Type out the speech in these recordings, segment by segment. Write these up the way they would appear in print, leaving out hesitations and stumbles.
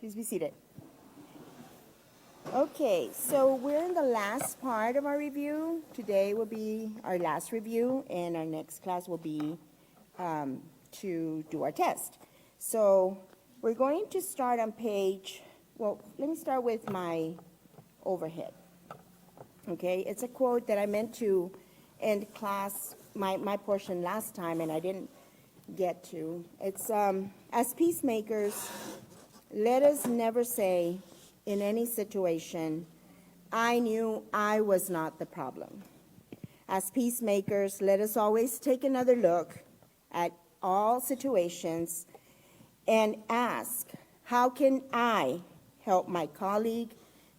Please be seated. Okay, so we're in the last part of our review. Today will be our last review, and our next class will be to do our test. So we're going to start on page, well, let me start with my overhead. Okay, it's a quote that I meant to end class, my portion last time, and I didn't get to. It's, as peacemakers, let us never say in any situation, I knew I was not the problem. As peacemakers, let us always take another look at all situations and ask, how can I help my colleague,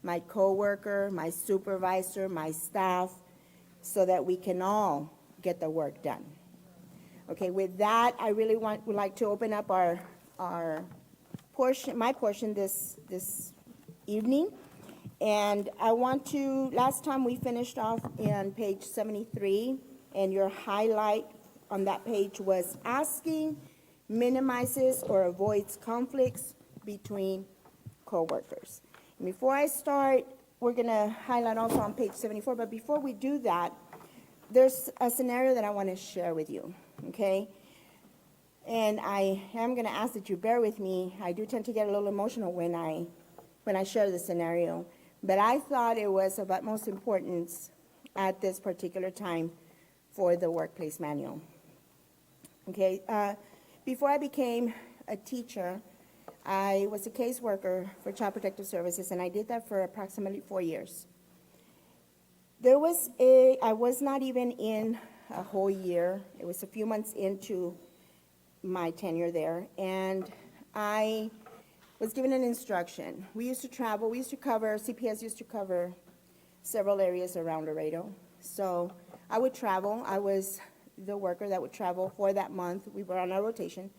my coworker, my supervisor, my staff, so that we can all get the work done? Okay, with that, I really would like to open up our portion, my portion this evening. And I want to, last time we finished off on page 73, and your highlight on that page was asking minimizes or avoids conflicts between coworkers. And before I start, we're going to highlight also on page 74, but before we do that, there's a scenario that I want to share with you, okay? And I am going to ask that you bear with me. I do tend to get a little emotional when I share the scenario, but I thought it was of utmost importance at this particular time for the workplace manual. Okay, before I became a teacher, I was a caseworker for Child Protective Services, and I did that for approximately 4 years. I was not even in a whole year. It was a few months into my tenure there, and I was given an instruction. We used to travel, CPS used to cover several areas around Laredo. So I would travel. I was the worker that would travel for that month. We were on a rotation.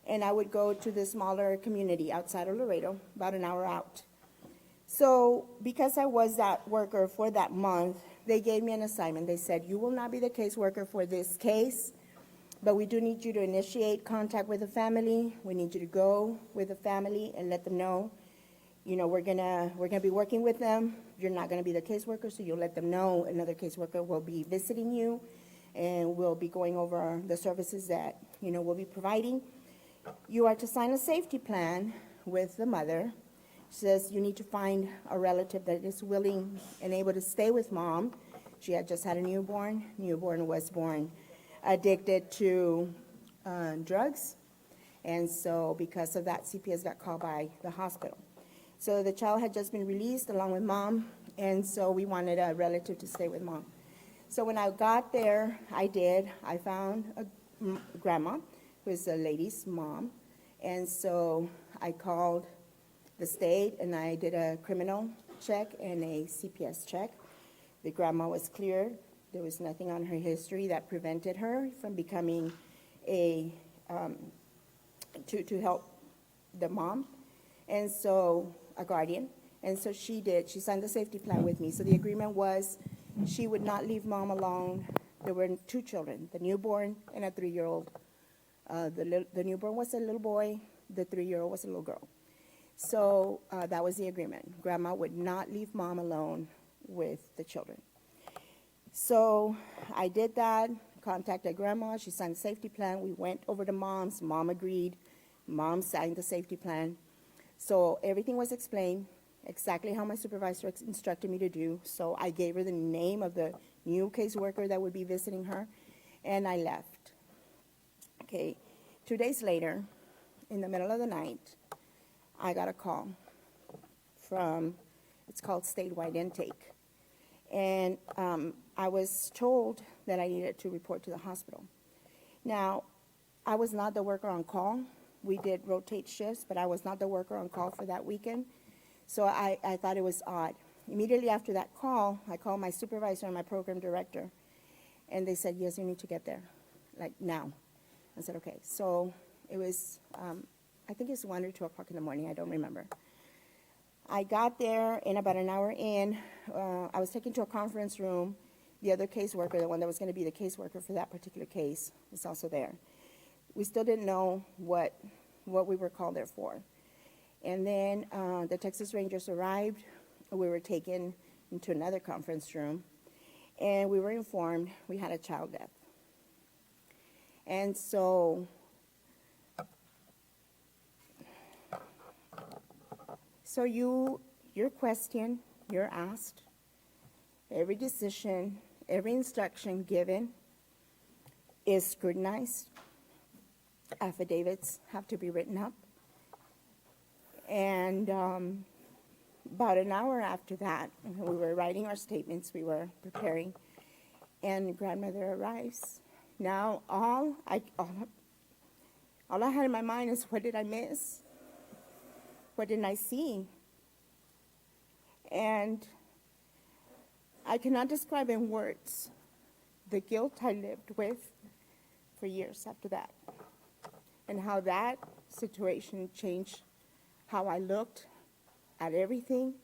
And I would go to the smaller community outside of Laredo, about an hour out. So because I was that worker for that month, they gave me an assignment. They said, you will not be the caseworker for this case, but we do need you to initiate contact with the family. We need you to go with the family and let them know, you know, we're gonna be working with them. You're not gonna be the caseworker, so you'll let them know another caseworker will be visiting you, and we'll be going over the services that, you know, we'll be providing. You are to sign a safety plan with the mother. It says you need to find a relative that is willing and able to stay with mom. She had just had a newborn. Newborn was born addicted to drugs, and so because of that, CPS got called by the hospital. So the child had just been released along with mom, and so we wanted a relative to stay with mom. So when I got there, I found a grandma, who is a lady's mom, and so I called the state, and I did a criminal check and a CPS check. The grandma was cleared. There was nothing on her history that prevented her from becoming to help the mom, and so a guardian. And so she signed the safety plan with me. So the agreement was she would not leave mom alone. There were 2 children, the newborn and a 3-year-old. The newborn was a little boy, the 3-year-old was a little girl. So that was the agreement. Grandma would not leave mom alone with the children. So I did that, contacted grandma, she signed the safety plan. We went over to mom's, mom agreed, mom signed the safety plan. So everything was explained, exactly how my supervisor instructed me to do. So I gave her the name of the new caseworker that would be visiting her, and I left. Okay, 2 days later, in the middle of the night, I got a call from, it's called statewide intake. And I was told that I needed to report to the hospital. Now, I was not the worker on call. We did rotate shifts, but I was not the worker on call for that weekend. So I thought it was odd. Immediately after that call, I called my supervisor and my program director, and they said, yes, you need to get there, like now. I said, okay. So it was, I think it's 1 or 2 o'clock in the morning, I don't remember. I got there, and about an hour in, I was taken to a conference room. The other caseworker, the one that was going to be the caseworker for that particular case, was also there. We still didn't know what we were called there for. And then the Texas Rangers arrived. We were taken into another conference room, and we were informed we had a child death. And so your question, you're asked, every decision, every instruction given is scrutinized. Affidavits have to be written up. And about an hour after that, we were writing our statements, we were preparing, and grandmother arrives. Now, all I had in my mind is, what did I miss? What didn't I see? And I cannot describe in words the guilt I lived with for years after that, and how that situation changed how I looked at everything.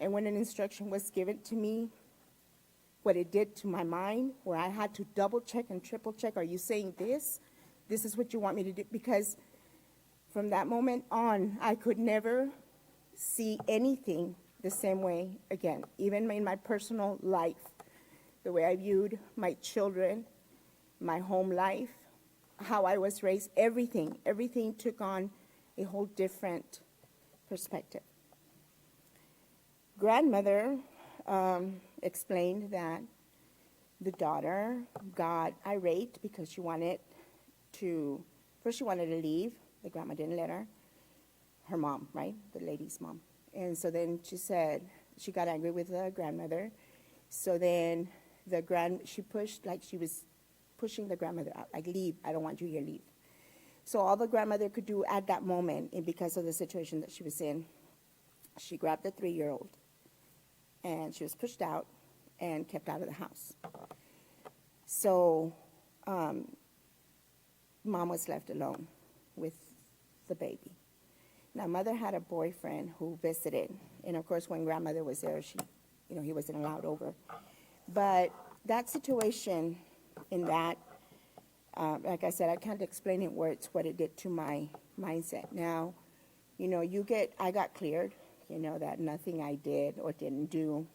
And when an instruction was given to me, what it did to my mind, where I had to double check and triple check, are you saying this? This is what you want me to do? Because from that moment on, I could never see anything the same way again, even in my personal life, the way I viewed my children, my home life, how I was raised, everything took on a whole different perspective. Grandmother explained that the daughter got irate because she wanted to leave. The grandma didn't let her. Her mom, right? The lady's mom. And so then she said, she got angry with the grandmother. So then she pushed, like she was pushing the grandmother out, like, leave, I don't want you here, leave. So all the grandmother could do at that moment, and because of the situation that she was in, she grabbed the 3-year-old, and she was pushed out and kept out of the house. So mom was left alone with the baby. Now, mother had a boyfriend who visited, and of course, when grandmother was there, he wasn't allowed over. But that situation, in that, like I said, I can't explain in words what it did to my mindset. Now, I got cleared, that nothing I did or didn't do,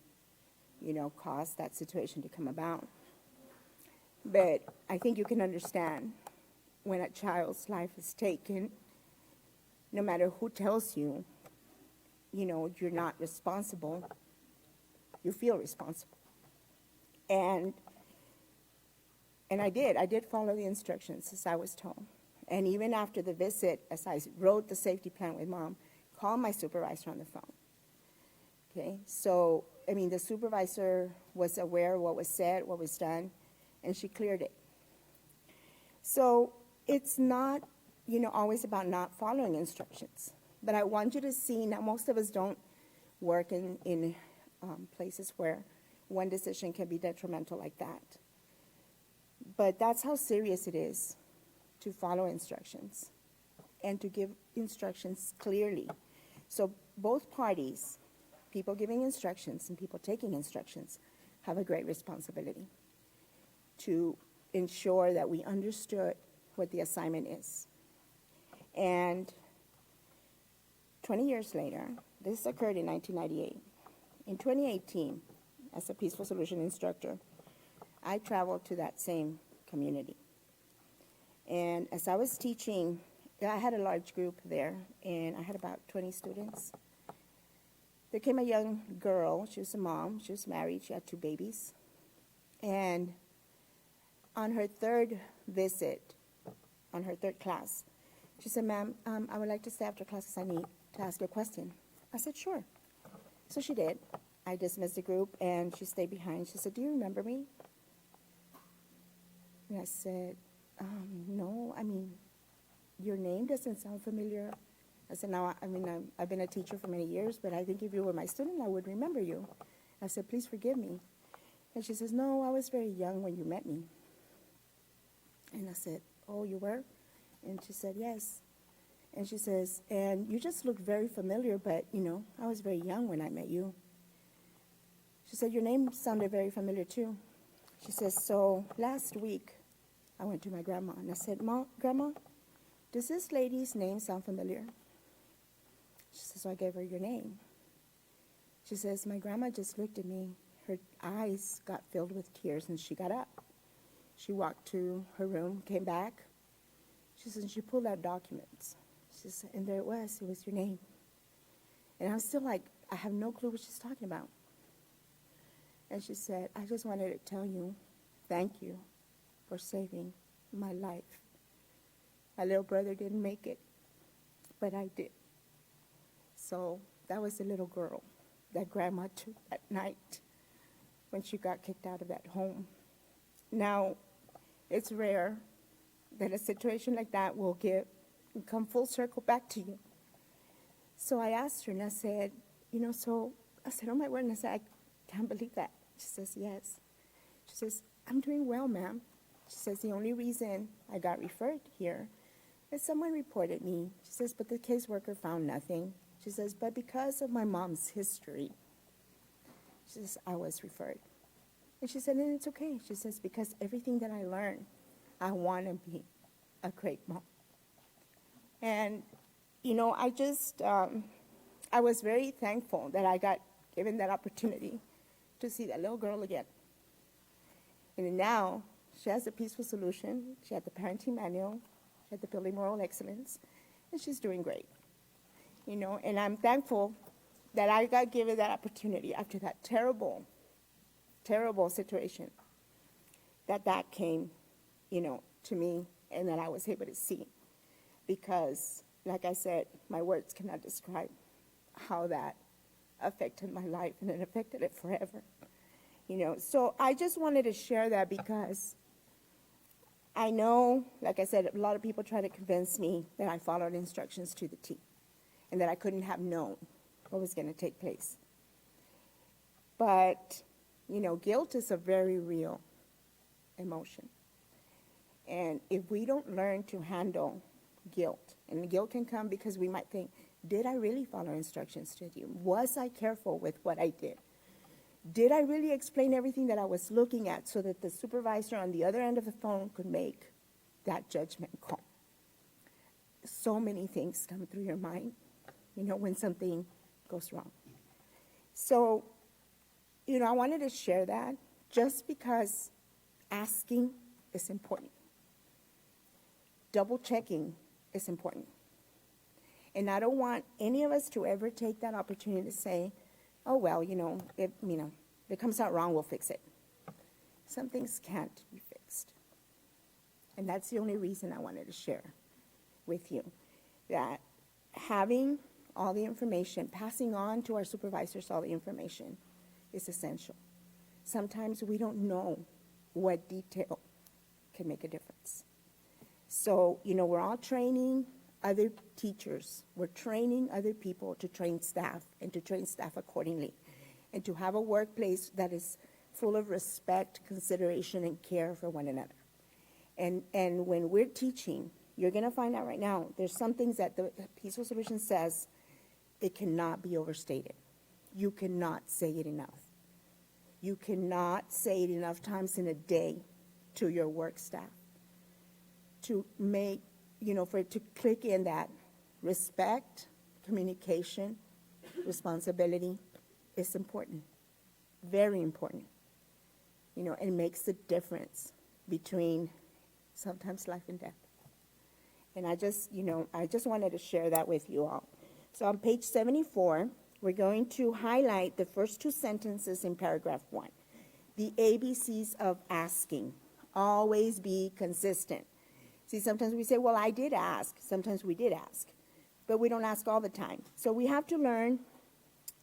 caused that situation to come about. But I think you can understand when a child's life is taken, no matter who tells you, you're not responsible, you feel responsible. And I did follow the instructions as I was told. And even after the visit, as I wrote the safety plan with mom, called my supervisor on the phone. Okay, so, the supervisor was aware of what was said, what was done, and she cleared it. So it's not, always about not following instructions. But I want you to see, now most of us don't work in places where one decision can be detrimental like that. But that's how serious it is to follow instructions and to give instructions clearly. So both parties, people giving instructions and people taking instructions, have a great responsibility to ensure that we understood what the assignment is. And 20 years later, this occurred in 1998. In 2018, as a Peaceful Solution instructor, I traveled to that same community. And as I was teaching, I had a large group there, and I had about 20 students. There came a young girl. She was a mom. She was married. She had 2 babies. And on her 3rd visit, on her 3rd class, she said, "Ma'am, I would like to stay after class because I need to ask you a question." I said, "Sure." So she did. I dismissed the group, and she stayed behind. She said, "Do you remember me?" And I said, "No, your name doesn't sound familiar." I said, "No, I've been a teacher for many years, but I think if you were my student, I would remember you." I said, "Please forgive me." And she says, "No, I was very young when you met me." And I said, "Oh, you were?" And she said, "Yes." And she says, "And you just looked very familiar, but, I was very young when I met you." She said, "Your name sounded very familiar, too." She says, "So last week, I went to my grandma, and I said, Grandma, does this lady's name sound familiar?" She says, so I gave her your name. She says, my grandma just looked at me. Her eyes got filled with tears, and she got up. She walked to her room, came back. She says, she pulled out documents. She said, and there it was your name. And I'm still like, I have no clue what she's talking about. And she said, I just wanted to tell you, thank you for saving my life. My little brother didn't make it, but I did. So that was the little girl that grandma took that night when she got kicked out of that home. Now, it's rare that a situation like that will come full circle back to you. So I asked her, and I said, oh my word, and I said, I can't believe that. She says, yes. She says, I'm doing well, ma'am. She says, the only reason I got referred here is someone reported me. She says, but the caseworker found nothing. She says, but because of my mom's history, she says, I was referred. And she said, and it's okay. She says, because everything that I learned, I want to be a great mom. And, I was very thankful that I got given that opportunity to see that little girl again. And now she has a peaceful solution. She had the parenting manual. She had the building moral excellence. And she's doing great. And I'm thankful that I got given that opportunity after that terrible, terrible situation, that came, to me, and that I was able to see. Because, like I said, my words cannot describe how that affected my life, and it affected it forever. So I just wanted to share that because I know, like I said, a lot of people try to convince me that I followed instructions to the T and that I couldn't have known what was going to take place. But, guilt is a very real emotion. And if we don't learn to handle guilt, and guilt can come because we might think, did I really follow instructions to you? Was I careful with what I did? Did I really explain everything that I was looking at so that the supervisor on the other end of the phone could make that judgment call? So many things come through your mind, when something goes wrong. So, I wanted to share that just because asking is important. Double checking is important. And I don't want any of us to ever take that opportunity to say, oh, well, if it comes out wrong, we'll fix it. Some things can't be fixed. And that's the only reason I wanted to share with you that having all the information, passing on to our supervisors all the information is essential. Sometimes we don't know what detail can make a difference. So, we're all training other teachers. We're training other people to train staff and to train staff accordingly and to have a workplace that is full of respect, consideration, and care for one another. And when we're teaching, you're going to find out right now, there's some things that the Peaceful Solution says, it cannot be overstated. You cannot say it enough. You cannot say it enough times in a day to your work staff to make, for it to click in that respect, communication, responsibility is important, very important. It makes the difference between sometimes life and death. And I just wanted to share that with you all. So on page 74, we're going to highlight the first two sentences in paragraph 1. The ABCs of asking. Always be consistent. See, sometimes we say, well, I did ask. Sometimes we did ask. But we don't ask all the time. So we have to learn,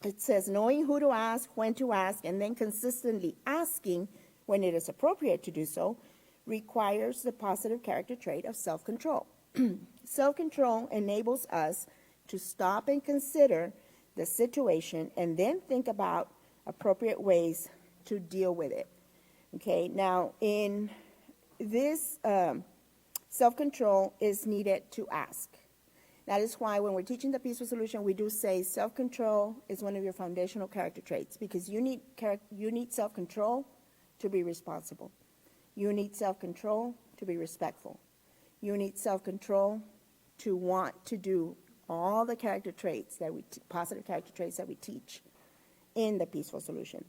it says, knowing who to ask, when to ask, and then consistently asking when it is appropriate to do so, requires the positive character trait of self-control. Self-control enables us to stop and consider the situation and then think about appropriate ways to deal with it. Okay, now in this, self-control is needed to ask. That is why when we're teaching the Peaceful Solution, we do say self-control is one of your foundational character traits because you need self-control to be responsible. You need self-control to be respectful. You need self-control to want to do all the character traits that positive character traits that we teach in the peaceful solution.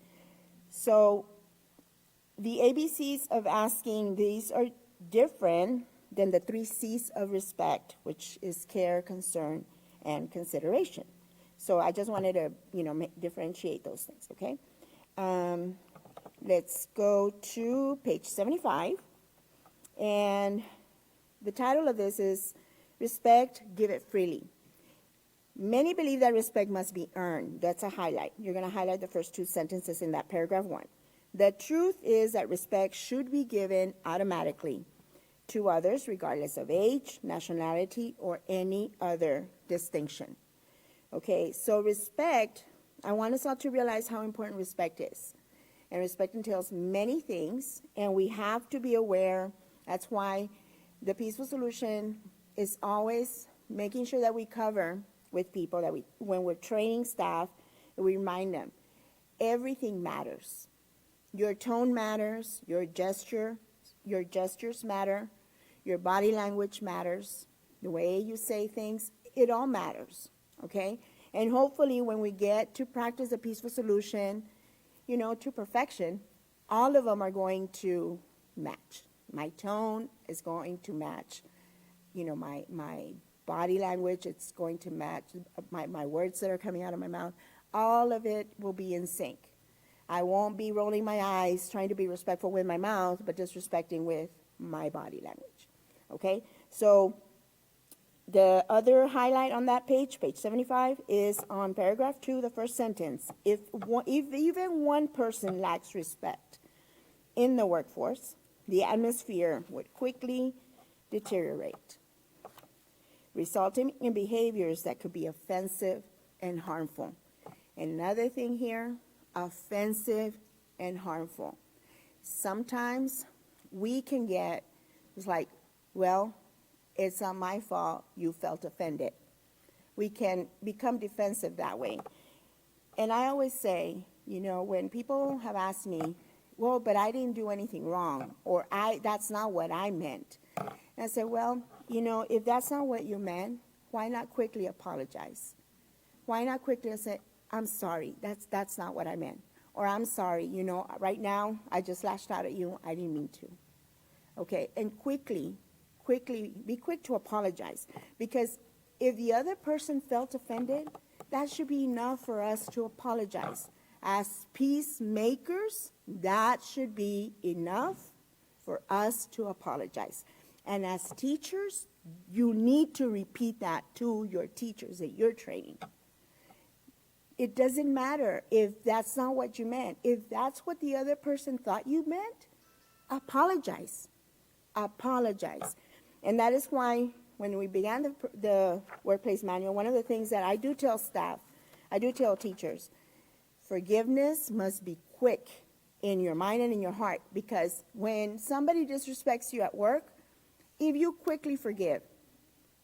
So the ABCs of asking these are different than the 3 C's of respect, which is care, concern, and consideration. So I just wanted to, differentiate those things, okay? Let's go to page 75. And the title of this is Respect, Give It Freely. Many believe that respect must be earned. That's a highlight. You're going to highlight the first 2 sentences in that paragraph 1. The truth is that respect should be given automatically to others, regardless of age, nationality, or any other distinction. Okay, so respect, I want us all to realize how important respect is. And respect entails many things, and we have to be aware. That's why the peaceful solution is always making sure that we cover with people, that when we're training staff, we remind them, everything matters. Your tone matters, your gestures matter, your body language matters, the way you say things, it all matters, okay? And hopefully when we get to practice a peaceful solution, to perfection, all of them are going to match. My tone is going to match, my body language, it's going to match my words that are coming out of my mouth. All of it will be in sync. I won't be rolling my eyes, trying to be respectful with my mouth, but disrespecting with my body language. Okay? So the other highlight on that page 75, is on paragraph 2, the first sentence. If even one person lacks respect in the workforce, the atmosphere would quickly deteriorate, resulting in behaviors that could be offensive and harmful. Another thing here, offensive and harmful. Sometimes we can get, it's like, well, it's not my fault you felt offended. We can become defensive that way. And I always say, when people have asked me, well, but I didn't do anything wrong, or that's not what I meant. And I said, well, if that's not what you meant, why not quickly apologize? Why not quickly say, I'm sorry, that's not what I meant. Or I'm sorry, right now I just lashed out at you, I didn't mean to. Okay, and quickly, be quick to apologize. Because if the other person felt offended, that should be enough for us to apologize. As peacemakers, that should be enough for us to apologize. And as teachers, you need to repeat that to your teachers that you're training. It doesn't matter if that's not what you meant. If that's what the other person thought you meant, apologize. Apologize. And that is why when we began the workplace manual, one of the things that I do tell staff, I do tell teachers, forgiveness must be quick in your mind and in your heart, because when somebody disrespects you at work, if you quickly forgive,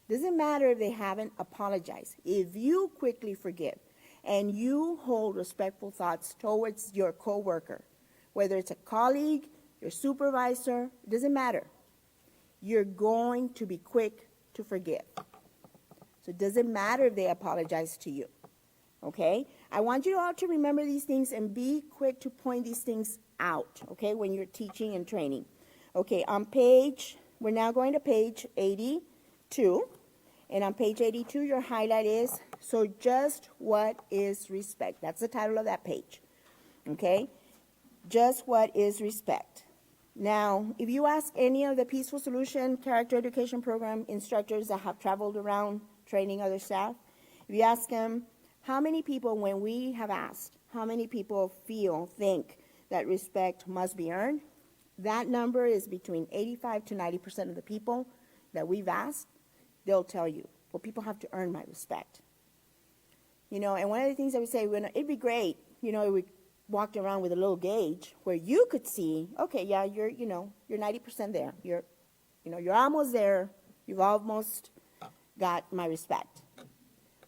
doesn't matter if they haven't apologized, if you quickly forgive and you hold respectful thoughts towards your coworker, whether it's a colleague, your supervisor, it doesn't matter. You're going to be quick to forgive. So it doesn't matter if they apologize to you. Okay? I want you all to remember these things and be quick to point these things out, okay, when you're teaching and training. Okay, we're now going to page 82. And on page 82, your highlight is, so just what is respect? That's the title of that page. Okay? Just what is respect? Now, if you ask any of the Peaceful Solution Character Education Program instructors that have traveled around training other staff, if you ask them, how many people, when we have asked, how many people think that respect must be earned? That number is between 85 to 90% of the people that we've asked. They'll tell you, well, people have to earn my respect. And one of the things that we say, it'd be great, if we walked around with a little gauge where you could see, okay, yeah, you're 90% there. You're almost there. You've almost got my respect.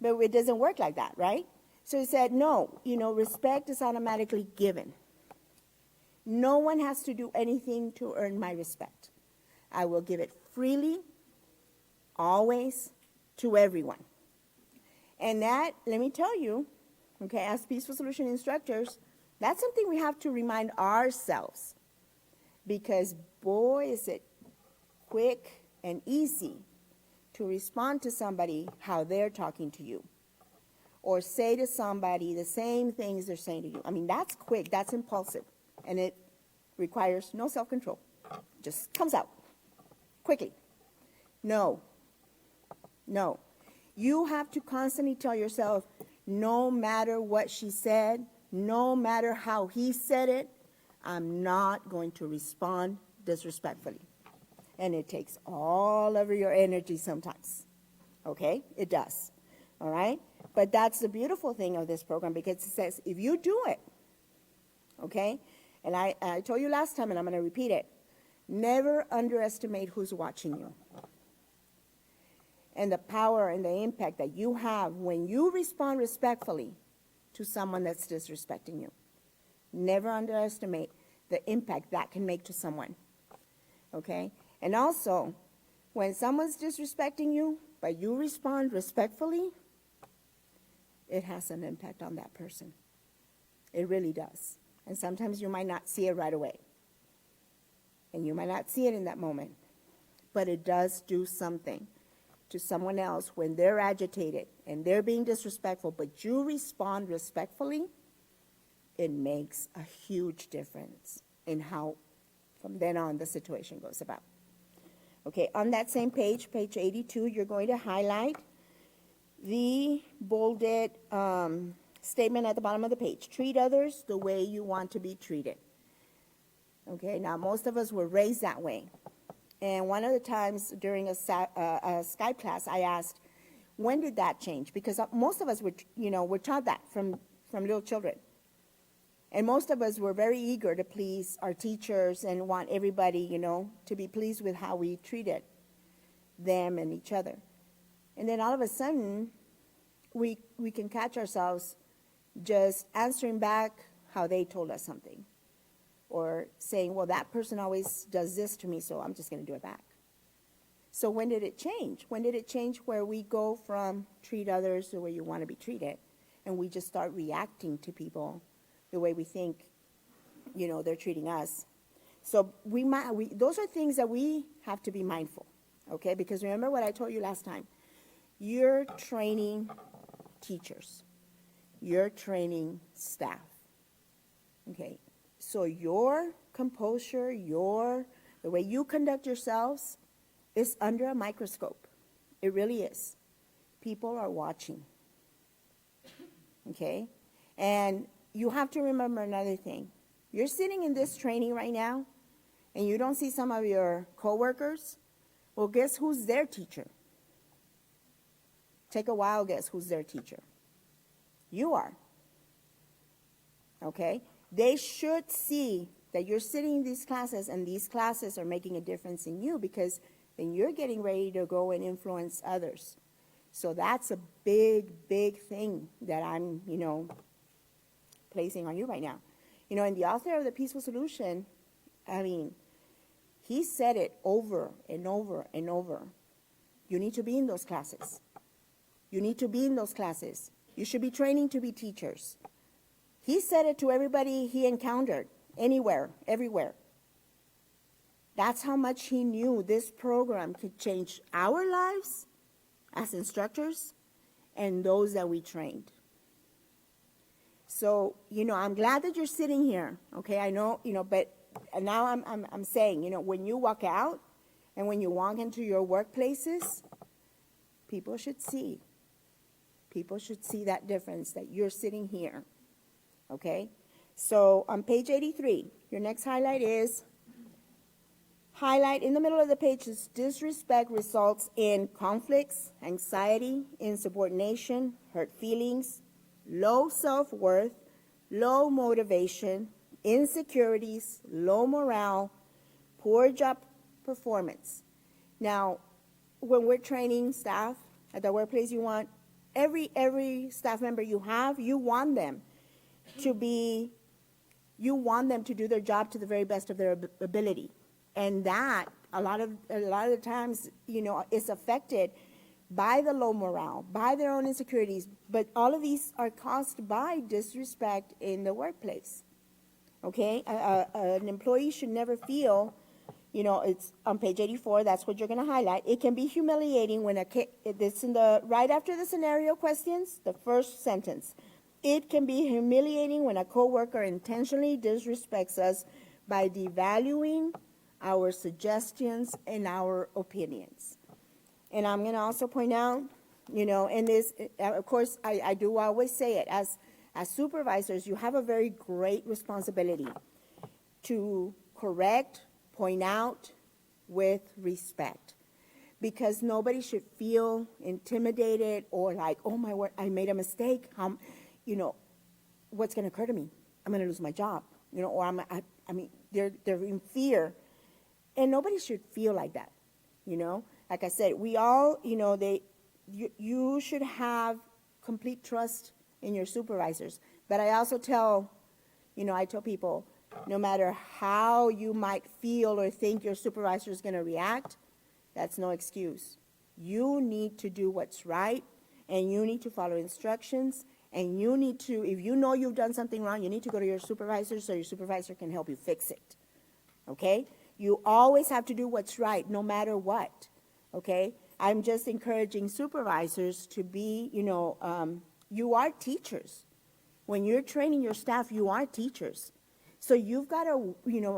But it doesn't work like that, right? So he said, no, respect is automatically given. No one has to do anything to earn my respect. I will give it freely, always, to everyone. And that, let me tell you, okay, as Peaceful Solution instructors, that's something we have to remind ourselves. Because boy, is it quick and easy to respond to somebody how they're talking to you. Or say to somebody the same things they're saying to you. I mean, that's quick, that's impulsive, and it requires no self-control. Just comes out quickly. No. You have to constantly tell yourself, no matter what she said, no matter how he said it, I'm not going to respond disrespectfully. And it takes all of your energy sometimes. Okay? It does. All right? But that's the beautiful thing of this program, because it says if you do it, okay? And I told you last time, and I'm going to repeat it. Never underestimate who's watching you. And the power and the impact that you have when you respond respectfully to someone that's disrespecting you. Never underestimate the impact that can make to someone. Okay? And also, when someone's disrespecting you, but you respond respectfully, it has an impact on that person. It really does. And sometimes you might not see it right away. And you might not see it in that moment. But it does do something to someone else when they're agitated and they're being disrespectful, but you respond respectfully, it makes a huge difference in how, from then on, the situation goes about. Okay, on that same page, page 82, you're going to highlight the bolded statement at the bottom of the page. Treat others the way you want to be treated. Okay, now most of us were raised that way. And one of the times during a Skype class, I asked, when did that change? Because most of us were taught that from little children. And most of us were very eager to please our teachers and want everybody, to be pleased with how we treated them and each other. And then all of a sudden, we can catch ourselves just answering back how they told us something. Or saying, well, that person always does this to me, so I'm just going to do it back. So when did it change? When did it change where we go from treat others the way you want to be treated, and we just start reacting to people the way we think, they're treating us? So those are things that we have to be mindful, okay? Because remember what I told you last time. You're training teachers. You're training staff, okay? So your composure, the way you conduct yourselves is under a microscope. It really is. People are watching, okay? And you have to remember another thing. You're sitting in this training right now, and you don't see some of your coworkers. Well, guess who's their teacher? Take a wild guess who's their teacher. You are, okay? They should see that you're sitting in these classes, and these classes are making a difference in you, because then you're getting ready to go and influence others. So that's a big, big thing that I'm, placing on you right now. And the author of The Peaceful Solution, he said it over and over and over. You need to be in those classes. You need to be in those classes. You should be training to be teachers. He said it to everybody he encountered, anywhere, everywhere. That's how much he knew this program could change our lives as instructors and those that we trained. So, I'm glad that you're sitting here, okay? I know, but now I'm saying, when you walk out and when you walk into your workplaces, people should see. People should see that difference, that you're sitting here. Okay, so on page 83, your next highlight is, highlight in the middle of the page is disrespect results in conflicts, anxiety, insubordination, hurt feelings, low self-worth, low motivation, insecurities, low morale, poor job performance. Now, when we're training staff at the workplace, you want every staff member you want them to do their job to the very best of their ability. And that, a lot of the times, is affected by the low morale, by their own insecurities, but all of these are caused by disrespect in the workplace. Okay? An employee should never feel, it's on page 84, that's what you're going to highlight. It can be humiliating when it's right after the scenario questions, the first sentence. It can be humiliating when a coworker intentionally disrespects us by devaluing our suggestions and our opinions. And I'm going to also point out, and this, of course, I do always say it, as supervisors, you have a very great responsibility to correct, point out with respect. Because nobody should feel intimidated or like, oh my word, I made a mistake. What's going to occur to me? I'm going to lose my job. Or they're in fear. And nobody should feel like that. Like I said, we all, you should have complete trust in your supervisors. But I also tell people, no matter how you might feel or think your supervisor is going to react, that's no excuse. You need to do what's right, and you need to follow instructions, and you need to, if you know you've done something wrong, you need to go to your supervisor so your supervisor can help you fix it. Okay? You always have to do what's right, no matter what. Okay? I'm just encouraging supervisors to be, you are teachers. When you're training your staff, you are teachers. So you've got to,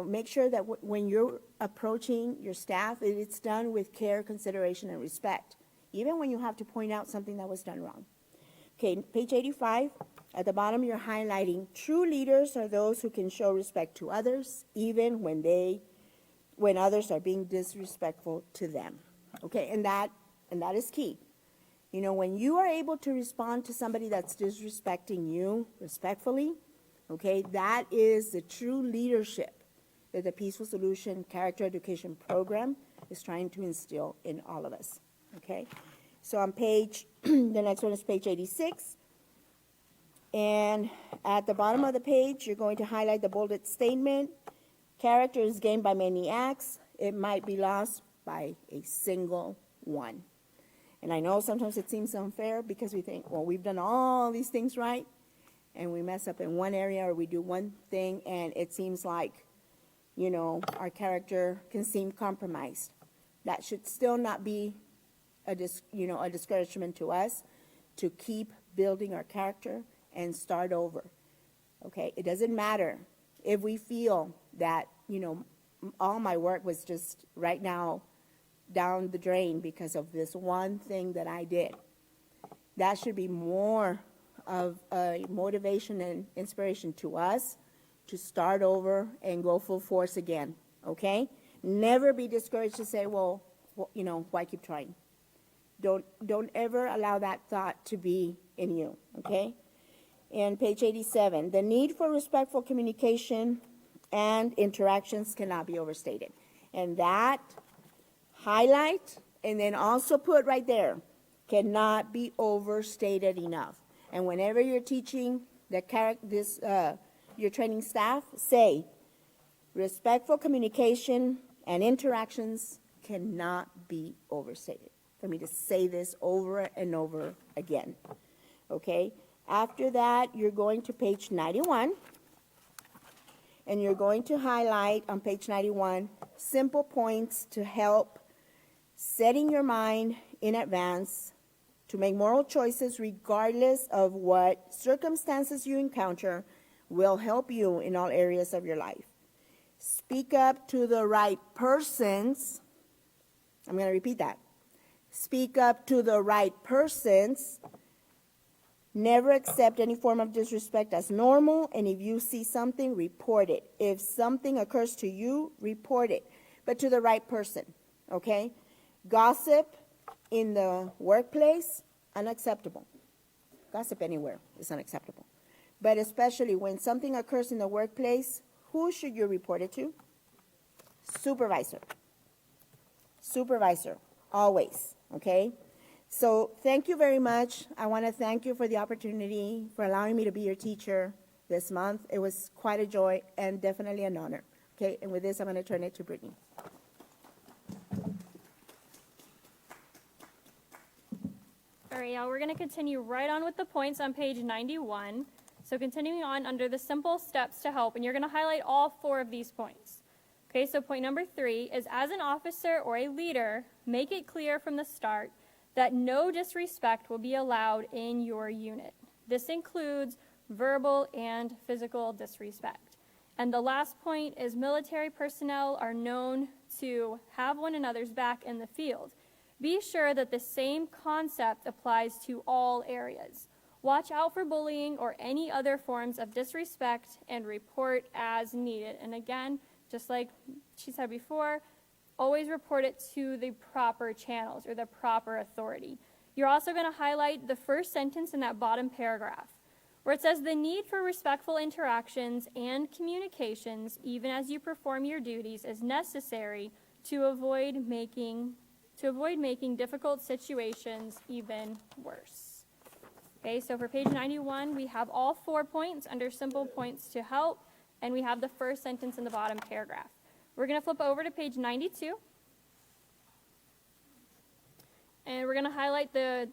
make sure that when you're approaching your staff, it's done with care, consideration, and respect, even when you have to point out something that was done wrong. Okay, page 85, at the bottom you're highlighting, true leaders are those who can show respect to others, even when others are being disrespectful to them. Okay, and that is key. When you are able to respond to somebody that's disrespecting you respectfully, okay, that is the true leadership that the Peaceful Solution Character Education Program is trying to instill in all of us. Okay, so on the next one is page 86. And at the bottom of the page, you're going to highlight the bolded statement. Character is gained by many acts. It might be lost by a single one. And I know sometimes it seems unfair because we think, well, we've done all these things right, and we mess up in one area or we do one thing, and it seems like, our character can seem compromised. That should still not be a discouragement to us to keep building our character and start over. Okay, it doesn't matter if we feel that, all my work was just right now down the drain because of this one thing that I did. That should be more of a motivation and inspiration to us to start over and go full force again, okay? Never be discouraged to say, well, why keep trying? Don't ever allow that thought to be in you, okay? And page 87, the need for respectful communication and interactions cannot be overstated. And that highlight and then also put right there, cannot be overstated enough. And whenever you're teaching your training staff, say, respectful communication and interactions cannot be overstated. For me to say this over and over again. Okay? After that, you're going to page 91. And you're going to highlight on page 91 simple points to help setting your mind in advance to make moral choices regardless of what circumstances you encounter will help you in all areas of your life. Speak up to the right persons. I'm going to repeat that. Speak up to the right persons. Never accept any form of disrespect as normal, and if you see something, report it. If something occurs to you, report it, but to the right person, okay? Gossip in the workplace, unacceptable. Gossip anywhere is unacceptable. But especially when something occurs in the workplace, who should you report it to? Supervisor. Supervisor, always, okay? So thank you very much. I want to thank you for the opportunity, for allowing me to be your teacher this month. It was quite a joy and definitely an honor. Okay, and with this, I'm going to turn it to Brittany. All right, y'all, we're going to continue right on with the points on page 91. So continuing on under the simple steps to help, and you're going to highlight all 4 of these points. Okay, so point number 3 is, as an officer or a leader, make it clear from the start that no disrespect will be allowed in your unit. This includes verbal and physical disrespect. And the last point is, military personnel are known to have one another's back in the field. Be sure that the same concept applies to all areas. Watch out for bullying or any other forms of disrespect and report as needed. And again, just like she said before, always report it to the proper channels or the proper authority. You're also going to highlight the first sentence in that bottom paragraph, where it says, the need for respectful interactions and communications, even as you perform your duties, is necessary to avoid making difficult situations even worse. Okay, so for page 91, we have all 4 points under simple points to help, and we have the first sentence in the bottom paragraph. We're going to flip over to page 92, and we're going to highlight the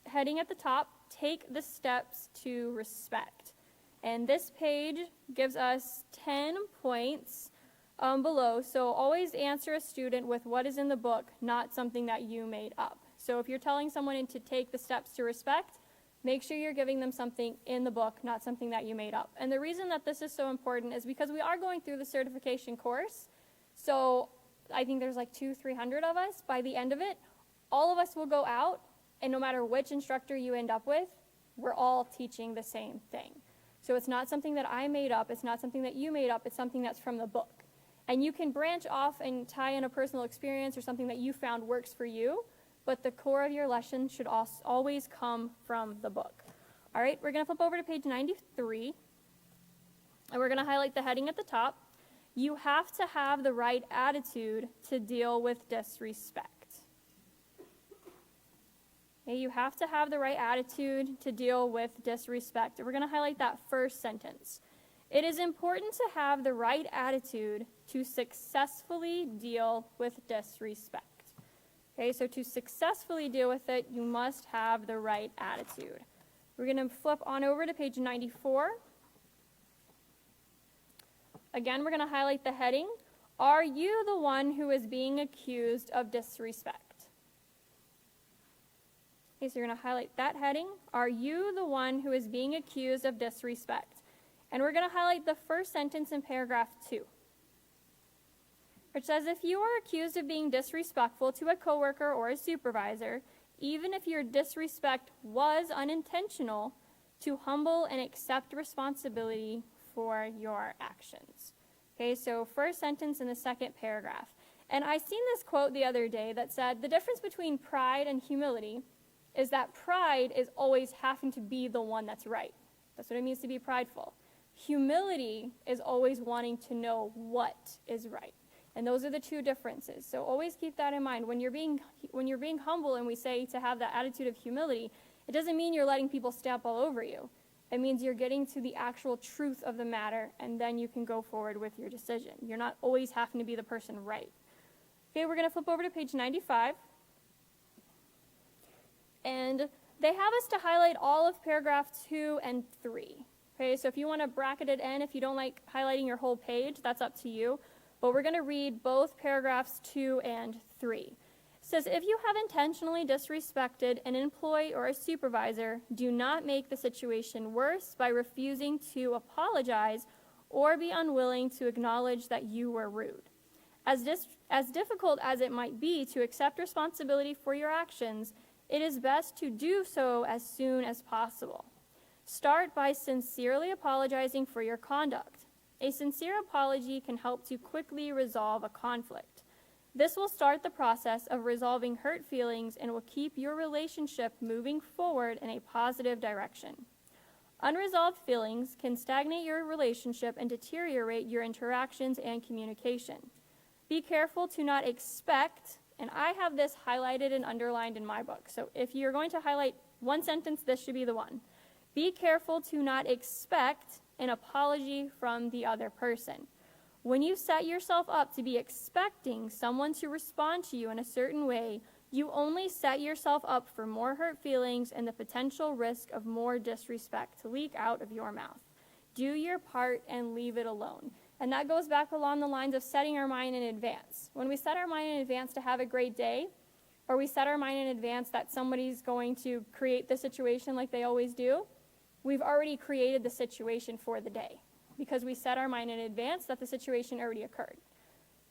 heading at the top, take the steps to respect. And this page gives us 10 points below, so always answer a student with what is in the book, not something that you made up. So if you're telling someone to take the steps to respect, make sure you're giving them something in the book, not something that you made up. And the reason that this is so important is because we are going through the certification course. So I think there's like 200-300 of us. By the end of it, all of us will go out, and no matter which instructor you end up with, we're all teaching the same thing. So it's not something that I made up. It's not something that you made up. It's something that's from the book. And you can branch off and tie in a personal experience or something that you found works for you, but the core of your lesson should always come from the book. All right, we're going to flip over to page 93, and we're going to highlight the heading at the top. You have to have the right attitude to deal with disrespect. Okay, you have to have the right attitude to deal with disrespect. And we're going to highlight that first sentence. It is important to have the right attitude to successfully deal with disrespect. Okay, so to successfully deal with it, you must have the right attitude. We're going to flip on over to page 94. Again, we're going to highlight the heading, are you the one who is being accused of disrespect? Okay, so you're going to highlight that heading, are you the one who is being accused of disrespect? And we're going to highlight the first sentence in paragraph 2, which says, if you are accused of being disrespectful to a coworker or a supervisor, even if your disrespect was unintentional, to humble and accept responsibility for your actions. Okay, so first sentence in the second paragraph. And I seen this quote the other day that said, the difference between pride and humility is that pride is always having to be the one that's right. That's what it means to be prideful. Humility is always wanting to know what is right. And those are the two differences. So always keep that in mind. When you're being humble, and we say to have that attitude of humility, it doesn't mean you're letting people stamp all over you. It means you're getting to the actual truth of the matter, and then you can go forward with your decision. You're not always having to be the person right. Okay, we're going to flip over to page 95. And they have us to highlight all of paragraph 2 and 3. Okay, so if you want to bracket it in, if you don't like highlighting your whole page, that's up to you. But we're going to read both paragraphs 2 and 3. It says, if you have intentionally disrespected an employee or a supervisor, do not make the situation worse by refusing to apologize or be unwilling to acknowledge that you were rude. As difficult as it might be to accept responsibility for your actions, it is best to do so as soon as possible. Start by sincerely apologizing for your conduct. A sincere apology can help to quickly resolve a conflict. This will start the process of resolving hurt feelings and will keep your relationship moving forward in a positive direction. Unresolved feelings can stagnate your relationship and deteriorate your interactions and communication. Be careful to not expect, and I have this highlighted and underlined in my book, so if you're going to highlight one sentence, this should be the one. Be careful to not expect an apology from the other person. When you set yourself up to be expecting someone to respond to you in a certain way, You only set yourself up for more hurt feelings and the potential risk of more disrespect to leak out of your mouth. Do your part and leave it alone. And that goes back along the lines of setting our mind in advance. When we set our mind in advance to have a great day, or we set our mind in advance that somebody's going to create the situation like they always do, we've already created the situation for the day because we set our mind in advance that the situation already occurred.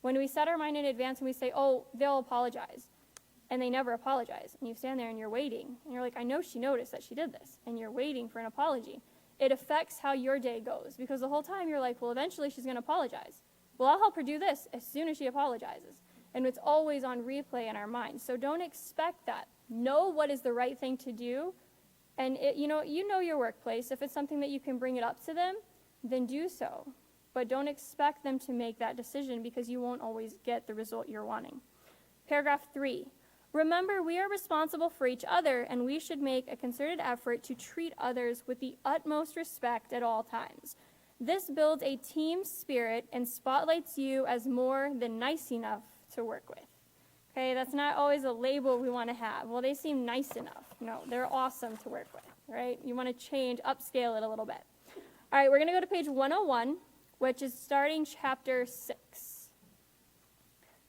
When we set our mind in advance and we say, oh, they'll apologize, and they never apologize, and you stand there and you're waiting, and you're like, I know she noticed that she did this, and you're waiting for an apology. It affects how your day goes because the whole time you're like, well, eventually she's going to apologize. Well, I'll help her do this as soon as she apologizes. And it's always on replay in our minds. So don't expect that. Know what is the right thing to do. And you know your workplace. If it's something that you can bring it up to them, then do so. But don't expect them to make that decision because you won't always get the result you're wanting. Paragraph 3. Remember, we are responsible for each other, and we should make a concerted effort to treat others with the utmost respect at all times. This builds a team spirit and spotlights you as more than nice enough to work with. Okay, that's not always a label we want to have. Well, they seem nice enough. No, they're awesome to work with, right? You want to change, upscale it a little bit. All right, we're going to go to page 101, which is starting chapter 6.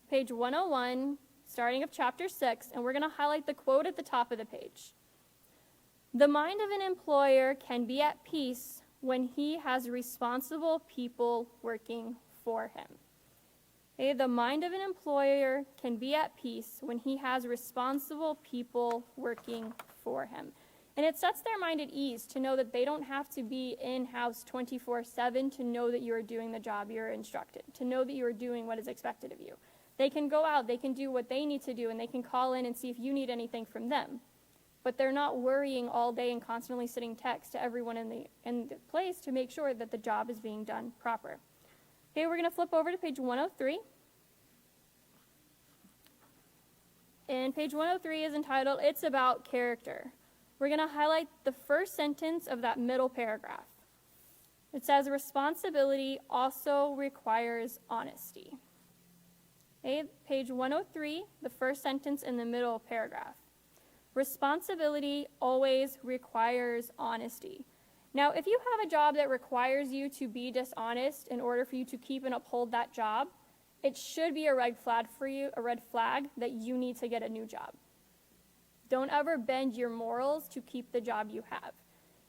Page 101, starting of chapter 6, and we're going to highlight the quote at the top of the page. The mind of an employer can be at peace when he has responsible people working for him. Okay, the mind of an employer can be at peace when he has responsible people working for him. And it sets their mind at ease to know that they don't have to be in-house 24/7 to know that you are doing the job you're instructed, to know that you are doing what is expected of you. They can go out, they can do what they need to do, and they can call in and see if you need anything from them. But they're not worrying all day and constantly sending text to everyone in the place to make sure that the job is being done proper. Okay, we're going to flip over to page 103. And page 103 is entitled, It's About Character. We're going to highlight the first sentence of that middle paragraph. It says, responsibility also requires honesty. Okay, page 103, the first sentence in the middle paragraph. Responsibility always requires honesty. Now, if you have a job that requires you to be dishonest in order for you to keep and uphold that job, it should be a red flag for you, a red flag that you need to get a new job. Don't ever bend your morals to keep the job you have.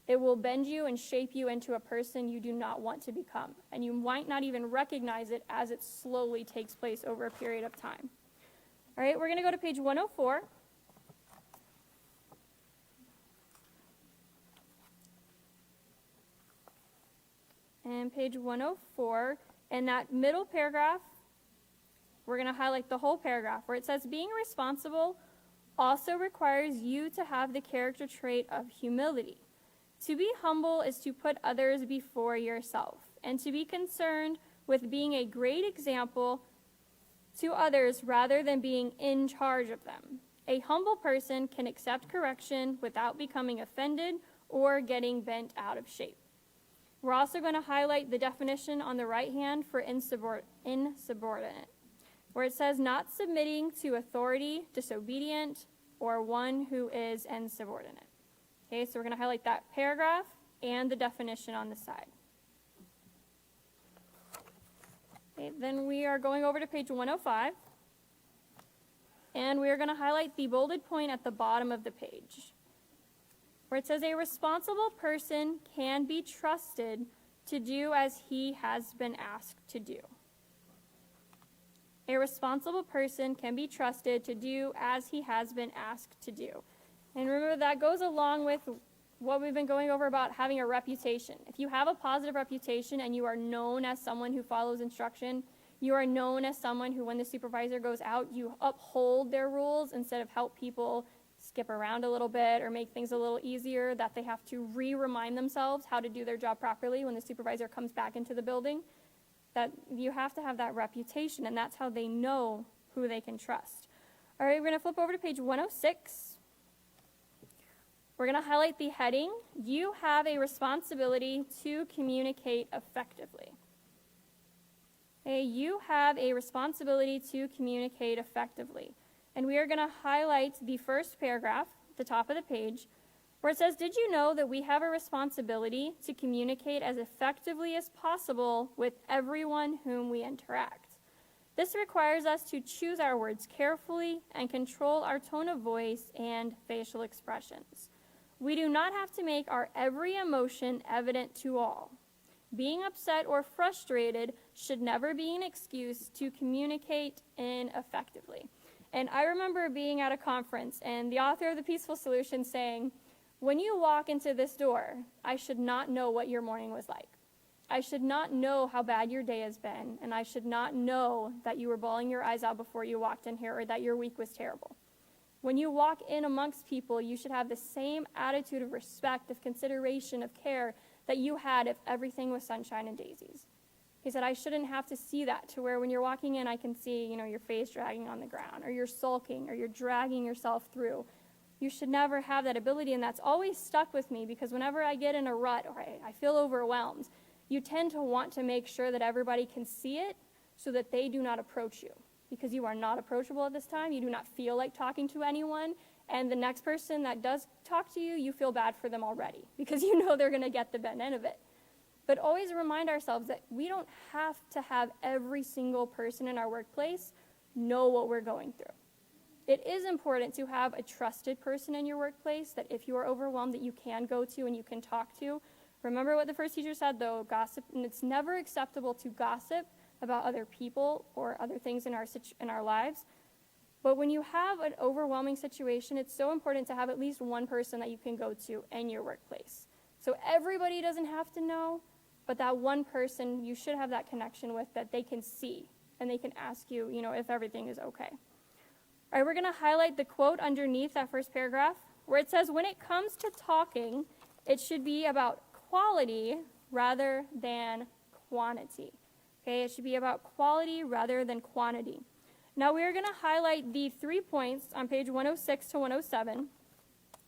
It will bend you and shape you into a person you do not want to become, and you might not even recognize it as it slowly takes place over a period of time. All right, we're going to go to page 104. And page 104, in that middle paragraph, we're going to highlight the whole paragraph where it says, being responsible also requires you to have the character trait of humility. To be humble is to put others before yourself, and to be concerned with being a great example to others rather than being in charge of them. A humble person can accept correction without becoming offended or getting bent out of shape. We're also going to highlight the definition on the right hand for insubordinate, where it says not submitting to authority, disobedient, or one who is insubordinate. Okay, so we're going to highlight that paragraph and the definition on the side. Okay, then we are going over to page 105, and we are going to highlight the bolded point at the bottom of the page, where it says a responsible person can be trusted to do as he has been asked to do. A responsible person can be trusted to do as he has been asked to do. And remember, that goes along with what we've been going over about having a reputation. If you have a positive reputation and you are known as someone who follows instruction, you are known as someone who, when the supervisor goes out, you uphold their rules instead of help people skip around a little bit or make things a little easier, that they have to remind themselves how to do their job properly when the supervisor comes back into the building. That you have to have that reputation, and that's how they know who they can trust. All right, we're going to flip over to page 106. We're going to highlight the heading, You have a responsibility to communicate effectively. Okay, you have a responsibility to communicate effectively. And we are going to highlight the first paragraph, the top of the page, where it says, "Did you know that we have a responsibility to communicate as effectively as possible with everyone whom we interact? This requires us to choose our words carefully and control our tone of voice and facial expressions. We do not have to make our every emotion evident to all. Being upset or frustrated should never be an excuse to communicate ineffectively." And I remember being at a conference and the author of The Peaceful Solution saying, "When you walk into this door, I should not know what your morning was like. I should not know how bad your day has been, and I should not know that you were bawling your eyes out before you walked in here or that your week was terrible. When you walk in amongst people, you should have the same attitude of respect, of consideration, of care that you had if everything was sunshine and daisies." He said, "I shouldn't have to see that, to where when you're walking in, I can see, your face dragging on the ground, or you're sulking, or you're dragging yourself through. You should never have that ability," and that's always stuck with me, because whenever I get in a rut or I feel overwhelmed, you tend to want to make sure that everybody can see it so that they do not approach you, because you are not approachable at this time. You do not feel like talking to anyone, and the next person that does talk to you, you feel bad for them already, because you know they're going to get the bad end of it. But always remind ourselves that we don't have to have every single person in our workplace know what we're going through. It is important to have a trusted person in your workplace that if you are overwhelmed that you can go to and you can talk to. Remember what the first teacher said, though, gossip, and it's never acceptable to gossip about other people or other things in our lives. But when you have an overwhelming situation, it's so important to have at least one person that you can go to in your workplace. So everybody doesn't have to know, but that one person you should have that connection with that they can see, and they can ask you, if everything is okay. All right, we're going to highlight the quote underneath that first paragraph, where it says, "When it comes to talking, it should be about quality rather than quantity." Okay, it should be about quality rather than quantity. Now we are going to highlight the 3 points on page 106 to 107.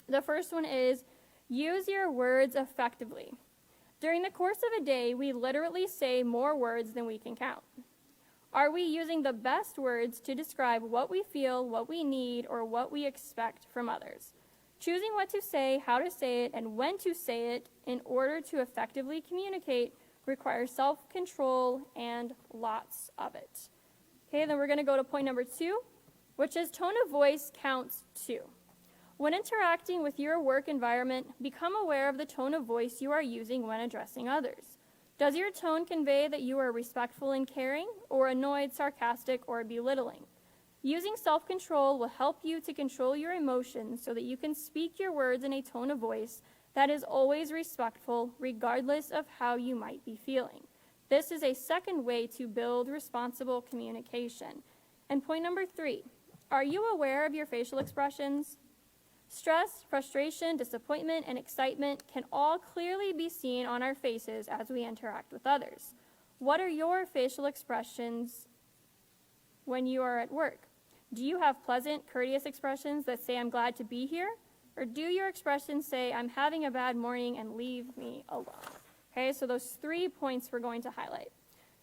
The first one is, use your words effectively. During the course of a day, we literally say more words than we can count. Are we using the best words to describe what we feel, what we need, or what we expect from others? Choosing what to say, how to say it, and when to say it in order to effectively communicate requires self-control and lots of it. Okay, then we're going to go to point number 2, which is tone of voice counts too. When interacting with your work environment, become aware of the tone of voice you are using when addressing others. Does your tone convey that you are respectful and caring, or annoyed, sarcastic, or belittling? Using self-control will help you to control your emotions so that you can speak your words in a tone of voice that is always respectful, regardless of how you might be feeling. This is a second way to build responsible communication. And point number 3, are you aware of your facial expressions? Stress, frustration, disappointment, and excitement can all clearly be seen on our faces as we interact with others. What are your facial expressions when you are at work? Do you have pleasant, courteous expressions that say, "I'm glad to be here"? Or do your expressions say, "I'm having a bad morning and leave me alone"? Okay, so those 3 points we're going to highlight.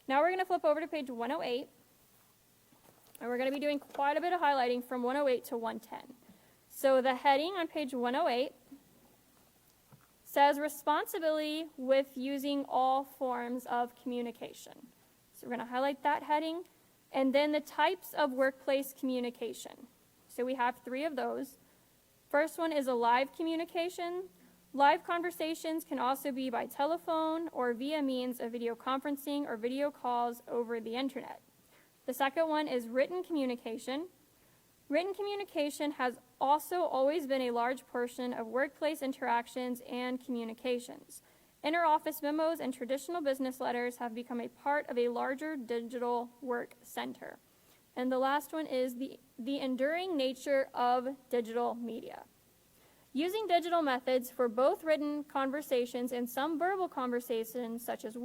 Now we're going to flip over to page 108, and we're going to be doing quite a bit of highlighting from 108 to 110. So the heading on page 108 says responsibility with using all forms of communication. So we're going to highlight that heading. And then the types of workplace communication. So we have 3 of those. First one is a live communication. Live conversations can also be by telephone or via means of video conferencing or video calls over the internet. The second one is written communication. Written communication has also always been a large portion of workplace interactions and communications. Inter-office memos and traditional business letters have become a part of a larger digital work center. And the last one is the enduring nature of digital media. Using digital methods for both written conversations and some verbal conversations, such as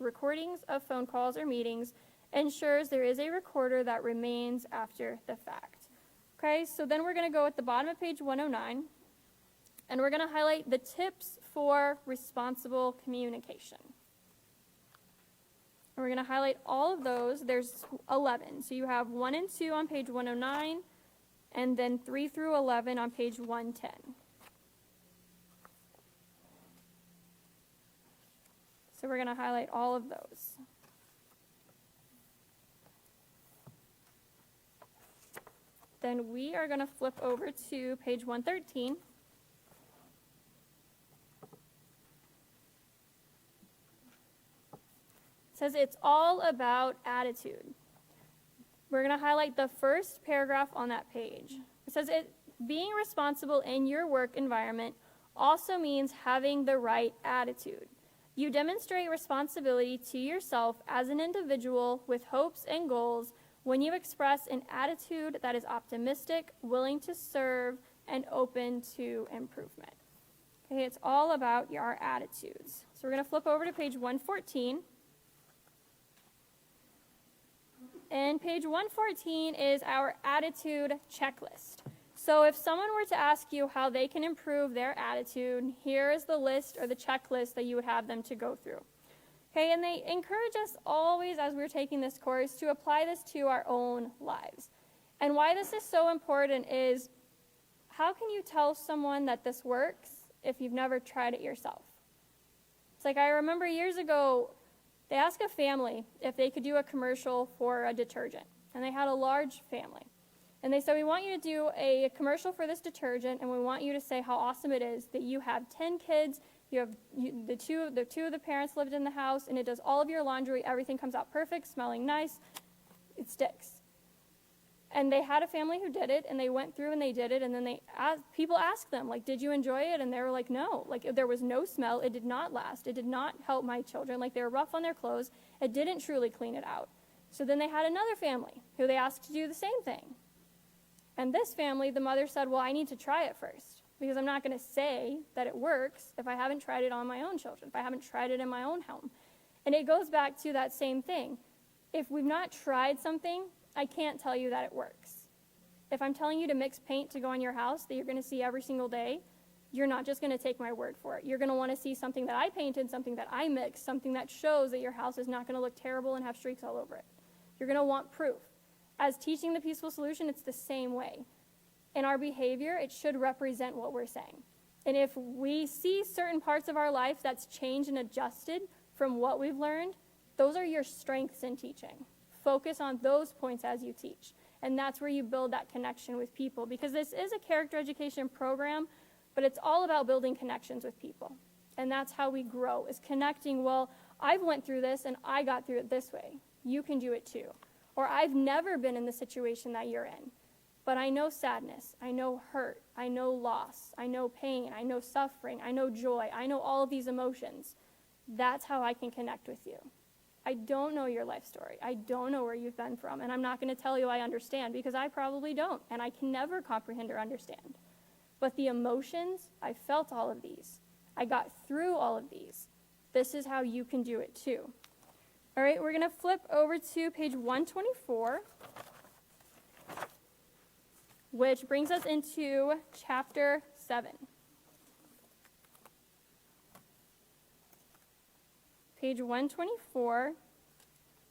recordings of phone calls or meetings, ensures there is a recorder that remains after the fact. Okay, so then we're going to go at the bottom of page 109, and we're going to highlight the tips for responsible communication. And we're going to highlight all of those. There's 11. So you have 1 and 2 on page 109, and then 3 through 11 on page 110. So we're going to highlight all of those. Then we are going to flip over to page 113. It says it's all about attitude. We're going to highlight the first paragraph on that page. It says being responsible in your work environment also means having the right attitude. You demonstrate responsibility to yourself as an individual with hopes and goals when you express an attitude that is optimistic, willing to serve, and open to improvement. Okay, it's all about our attitudes. So we're going to flip over to page 114. And page 114 is our attitude checklist. So if someone were to ask you how they can improve their attitude, here is the list or the checklist that you would have them to go through. Okay, and they encourage us always as we're taking this course to apply this to our own lives. And why this is so important is, how can you tell someone that this works if you've never tried it yourself? It's like, I remember years ago, they asked a family if they could do a commercial for a detergent, and they had a large family. And they said, we want you to do a commercial for this detergent, and we want you to say how awesome it is that you have 10 kids, the two of the parents lived in the house, and it does all of your laundry, everything comes out perfect, smelling nice, it sticks. And they had a family who did it, and they went through and they did it, and then people asked them, like, did you enjoy it? And they were like, no. Like, there was no smell. It did not last. It did not help my children. Like, they were rough on their clothes. It didn't truly clean it out. So then they had another family who they asked to do the same thing. And this family, the mother said, well, I need to try it first, because I'm not going to say that it works if I haven't tried it on my own children, if I haven't tried it in my own home. And it goes back to that same thing. If we've not tried something, I can't tell you that it works. If I'm telling you to mix paint to go on your house that you're going to see every single day, you're not just going to take my word for it. You're going to want to see something that I painted, something that I mixed, something that shows that your house is not going to look terrible and have streaks all over it. You're going to want proof. As teaching the peaceful solution, it's the same way. In our behavior, it should represent what we're saying. And if we see certain parts of our life that's changed and adjusted from what we've learned, those are your strengths in teaching. Focus on those points as you teach. And that's where you build that connection with people, because this is a character education program, but it's all about building connections with people. And that's how we grow, is connecting. Well, I've went through this and I got through it this way. You can do it too. Or I've never been in the situation that you're in, but I know sadness, I know hurt, I know loss, I know pain, I know suffering, I know joy, I know all of these emotions. That's how I can connect with you. I don't know your life story. I don't know where you've been from, and I'm not going to tell you I understand, because I probably don't, and I can never comprehend or understand. But the emotions, I felt all of these. I got through all of these. This is how you can do it too. All right, we're going to flip over to page 124, which brings us into chapter 7. Page 124,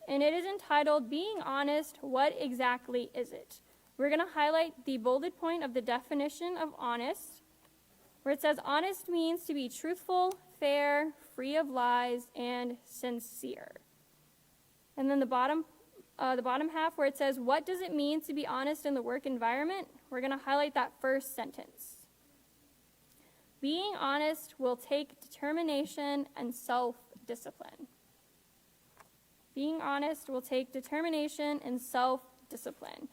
and it is entitled, Being Honest, What Exactly Is It? We're going to highlight the bolded point of the definition of honest, where it says honest means to be truthful, fair, free of lies, and sincere. And then the bottom half where it says, what does it mean to be honest in the work environment? We're going to highlight that first sentence. Being honest will take determination and self-discipline. Being honest will take determination and self-discipline.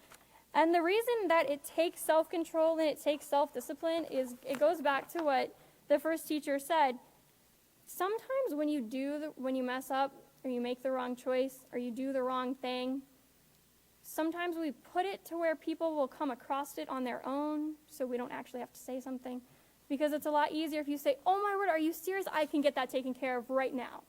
And the reason that it takes self-control and it takes self-discipline is it goes back to what the first teacher said. Sometimes when you mess up, or you make the wrong choice, or you do the wrong thing, sometimes we put it to where people will come across it on their own, so we don't actually have to say something. Because it's a lot easier if you say, oh my word, are you serious? I can get that taken care of right now.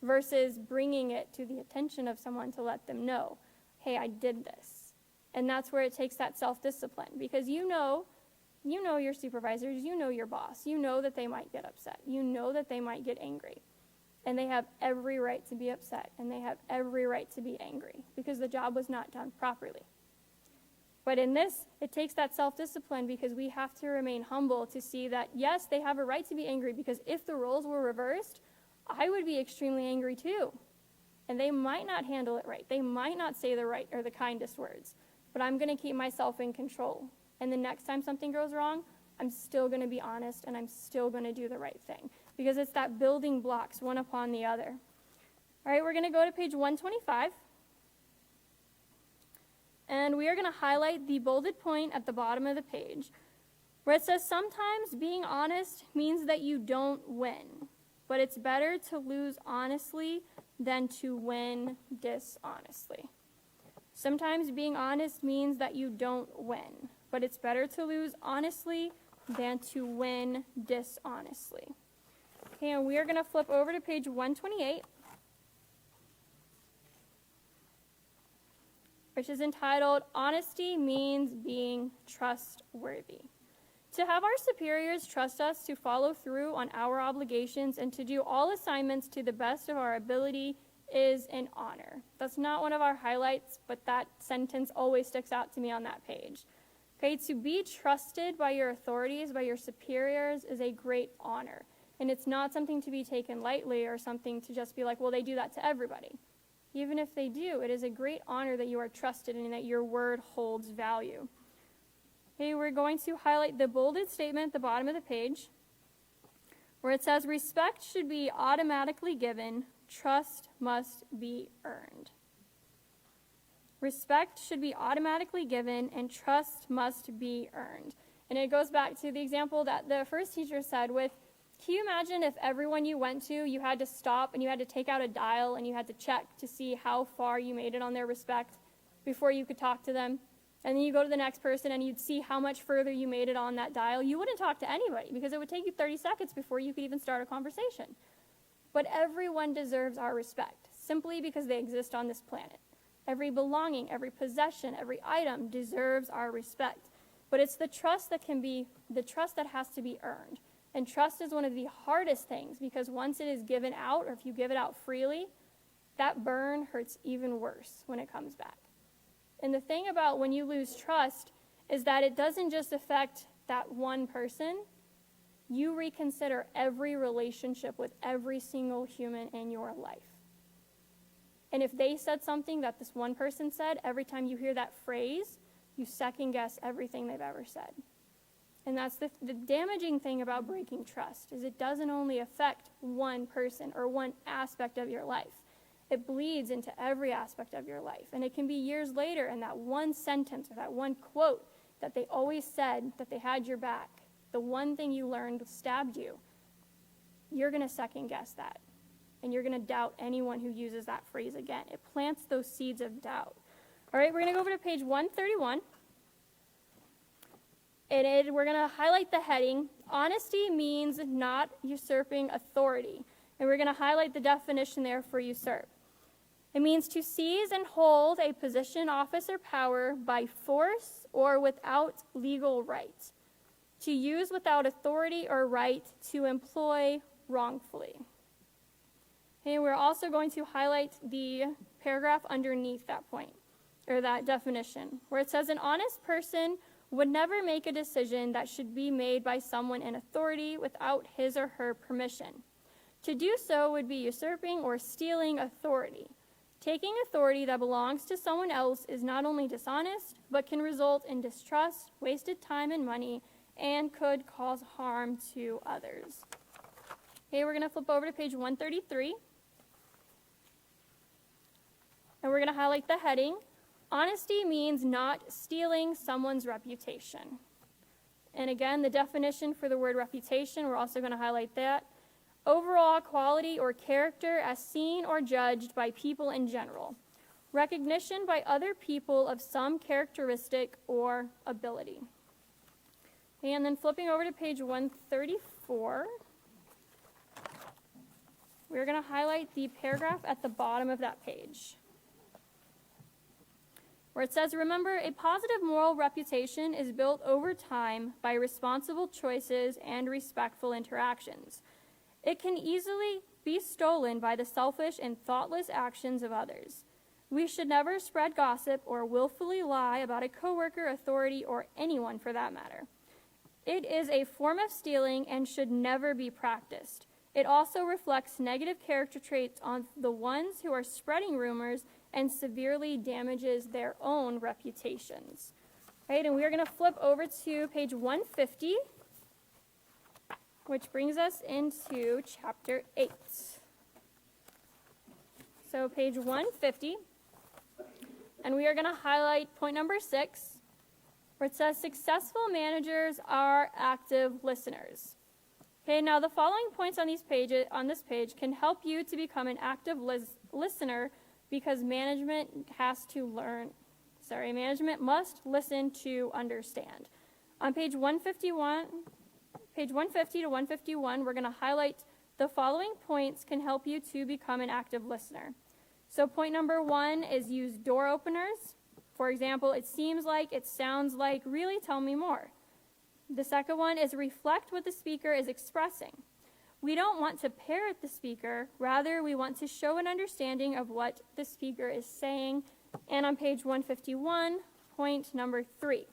Versus bringing it to the attention of someone to let them know, hey, I did this. And that's where it takes that self-discipline. Because you know your supervisors, you know your boss, you know that they might get upset, you know that they might get angry. And they have every right to be upset, and they have every right to be angry, because the job was not done properly. But in this, it takes that self-discipline because we have to remain humble to see that, yes, they have a right to be angry because if the roles were reversed, I would be extremely angry too. And they might not handle it right. They might not say the right or the kindest words. But I'm going to keep myself in control. And the next time something goes wrong, I'm still going to be honest and I'm still going to do the right thing. Because it's that building blocks one upon the other. All right, we're going to go to page 125. And we are going to highlight the bolded point at the bottom of the page, where it says, sometimes being honest means that you don't win, but it's better to lose honestly than to win dishonestly. Sometimes being honest means that you don't win, but it's better to lose honestly than to win dishonestly. Okay, and we are going to flip over to page 128. Which is entitled, Honesty Means Being Trustworthy. To have our superiors trust us to follow through on our obligations and to do all assignments to the best of our ability is an honor. That's not one of our highlights, but that sentence always sticks out to me on that page. Okay, to be trusted by your authorities, by your superiors, is a great honor. And it's not something to be taken lightly or something to just be like, well, they do that to everybody. Even if they do, it is a great honor that you are trusted and that your word holds value. Okay, we're going to highlight the bolded statement at the bottom of the page, where it says, respect should be automatically given, trust must be earned. Respect should be automatically given, and trust must be earned. And it goes back to the example that the first teacher said with, can you imagine if everyone you went to, you had to stop and you had to take out a dial and you had to check to see how far you made it on their respect before you could talk to them? And then you go to the next person and you'd see how much further you made it on that dial. You wouldn't talk to anybody because it would take you 30 seconds before you could even start a conversation. But everyone deserves our respect simply because they exist on this planet. Every belonging, every possession, every item deserves our respect. But it's the trust that has to be earned. And trust is one of the hardest things because once it is given out, or if you give it out freely, that burn hurts even worse when it comes back. And the thing about when you lose trust is that it doesn't just affect that one person. You reconsider every relationship with every single human in your life. And if they said something that this one person said, every time you hear that phrase, you second guess everything they've ever said. And that's the damaging thing about breaking trust, is it doesn't only affect one person or one aspect of your life. It bleeds into every aspect of your life. And it can be years later, and that one sentence or that one quote that they always said that they had your back, the one thing you learned stabbed you, you're going to second guess that. And you're going to doubt anyone who uses that phrase again. It plants those seeds of doubt. All right, we're going to go over to page 131. We're going to highlight the heading, Honesty Means Not Usurping Authority. And we're going to highlight the definition there for usurp. It means to seize and hold a position, office, or power by force or without legal right. To use without authority or right, to employ wrongfully. And we're also going to highlight the paragraph underneath that point, or that definition, where it says an honest person would never make a decision that should be made by someone in authority without his or her permission. To do so would be usurping or stealing authority. Taking authority that belongs to someone else is not only dishonest, but can result in distrust, wasted time and money, and could cause harm to others. Okay, we're going to flip over to page 133. And we're going to highlight the heading, Honesty Means Not Stealing Someone's Reputation. And again, the definition for the word reputation, we're also going to highlight that. Overall quality or character as seen or judged by people in general. Recognition by other people of some characteristic or ability. And then flipping over to page 134, we're going to highlight the paragraph at the bottom of that page, where it says, remember, a positive moral reputation is built over time by responsible choices and respectful interactions. It can easily be stolen by the selfish and thoughtless actions of others. We should never spread gossip or willfully lie about a coworker, authority, or anyone for that matter. It is a form of stealing and should never be practiced. It also reflects negative character traits on the ones who are spreading rumors and severely damages their own reputations. Right, and we are going to flip over to page 150, which brings us into chapter 8. So page 150, and we are going to highlight point number 6, where it says successful managers are active listeners. Okay, now the following points on this page can help you to become an active listener because management must listen to understand. On page 150 to 151, we're going to highlight the following points can help you to become an active listener. So point number 1 is use door openers. For example, it seems like, it sounds like, really tell me more. The second one is reflect what the speaker is expressing. We don't want to parrot the speaker, rather we want to show an understanding of what the speaker is saying. And on page 151, point number 3,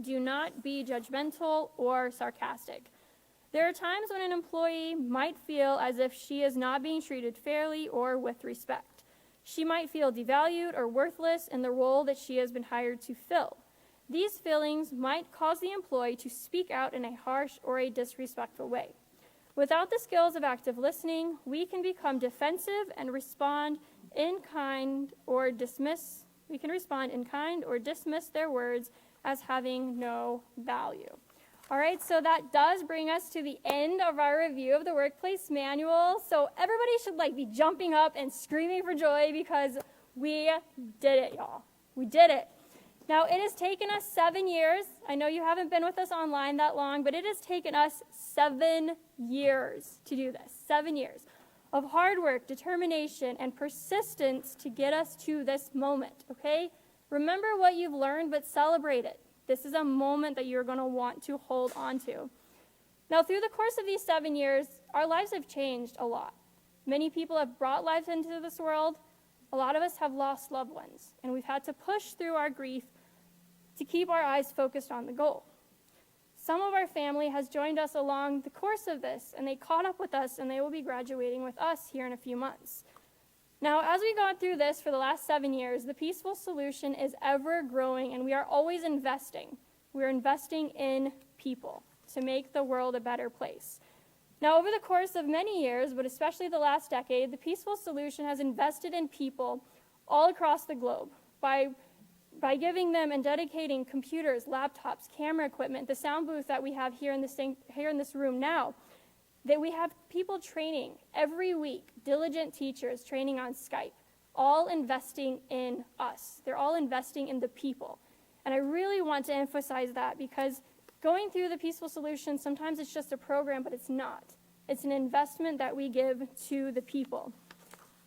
do not be judgmental or sarcastic. There are times when an employee might feel as if she is not being treated fairly or with respect. She might feel devalued or worthless in the role that she has been hired to fill. These feelings might cause the employee to speak out in a harsh or a disrespectful way. Without the skills of active listening, we can become defensive and respond in kind or dismiss their words as having no value. All right, so that does bring us to the end of our review of the workplace manual. So everybody should be jumping up and screaming for joy because we did it, y'all. We did it. Now, it has taken us 7 years. I know you haven't been with us online that long, but it has taken us 7 years to do this. 7 years of hard work, determination, and persistence to get us to this moment, okay? Remember what you've learned, but celebrate it. This is a moment that you're going to want to hold on to. Now, through the course of these 7 years, our lives have changed a lot. Many people have brought lives into this world. A lot of us have lost loved ones, and we've had to push through our grief to keep our eyes focused on the goal. Some of our family has joined us along the course of this, and they caught up with us, and they will be graduating with us here in a few months. Now, as we've gone through this for the last 7 years, the Peaceful Solution is ever growing, and we are always investing. We're investing in people to make the world a better place. Now, over the course of many years, but especially the last decade, the Peaceful Solution has invested in people all across the globe by giving them and dedicating computers, laptops, camera equipment, the sound booth that we have here in this room now, that we have people training every week, diligent teachers training on Skype, all investing in us. They're all investing in the people. And I really want to emphasize that because going through the Peaceful Solution, sometimes it's just a program, but it's not. It's an investment that we give to the people.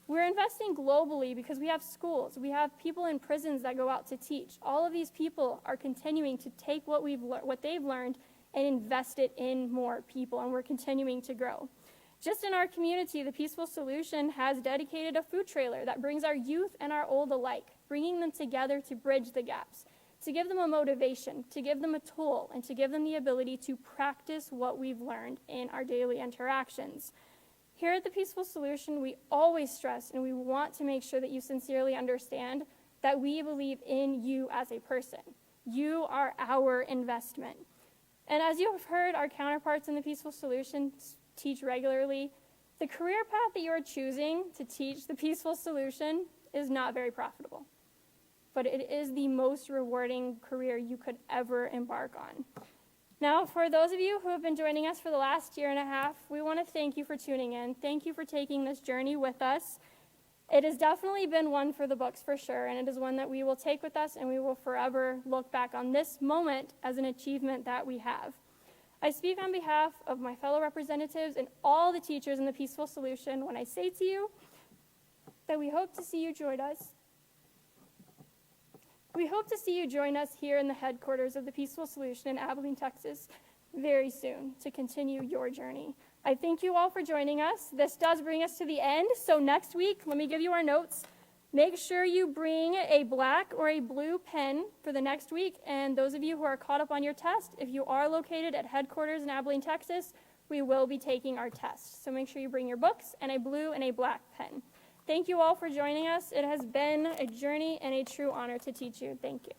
We're investing globally because we have schools. We have people in prisons that go out to teach. All of these people are continuing to take what they've learned and invest it in more people, and we're continuing to grow. Just in our community, the Peaceful Solution has dedicated a food trailer that brings our youth and our old alike, bringing them together to bridge the gaps, to give them a motivation, to give them a tool, and to give them the ability to practice what we've learned in our daily interactions. Here at the Peaceful Solution, we always stress and we want to make sure that you sincerely understand that we believe in you as a person. You are our investment. And as you have heard our counterparts in the Peaceful Solution teach regularly, the career path that you are choosing to teach the Peaceful Solution is not very profitable. But it is the most rewarding career you could ever embark on. Now, for those of you who have been joining us for the last year and a half, we want to thank you for tuning in. Thank you for taking this journey with us. It has definitely been one for the books for sure, and it is one that we will take with us, and we will forever look back on this moment as an achievement that we have. I speak on behalf of my fellow representatives and all the teachers in the Peaceful Solution when I say to you that we hope to see you join us. We hope to see you join us here in the headquarters of the Peaceful Solution in Abilene, Texas, very soon to continue your journey. I thank you all for joining us. This does bring us to the end. So next week, let me give you our notes. Make sure you bring a black or a blue pen for the next week. And those of you who are caught up on your test, if you are located at headquarters in Abilene, Texas, we will be taking our test. So make sure you bring your books and a blue and a black pen. Thank you all for joining us. It has been a journey and a true honor to teach you. Thank you.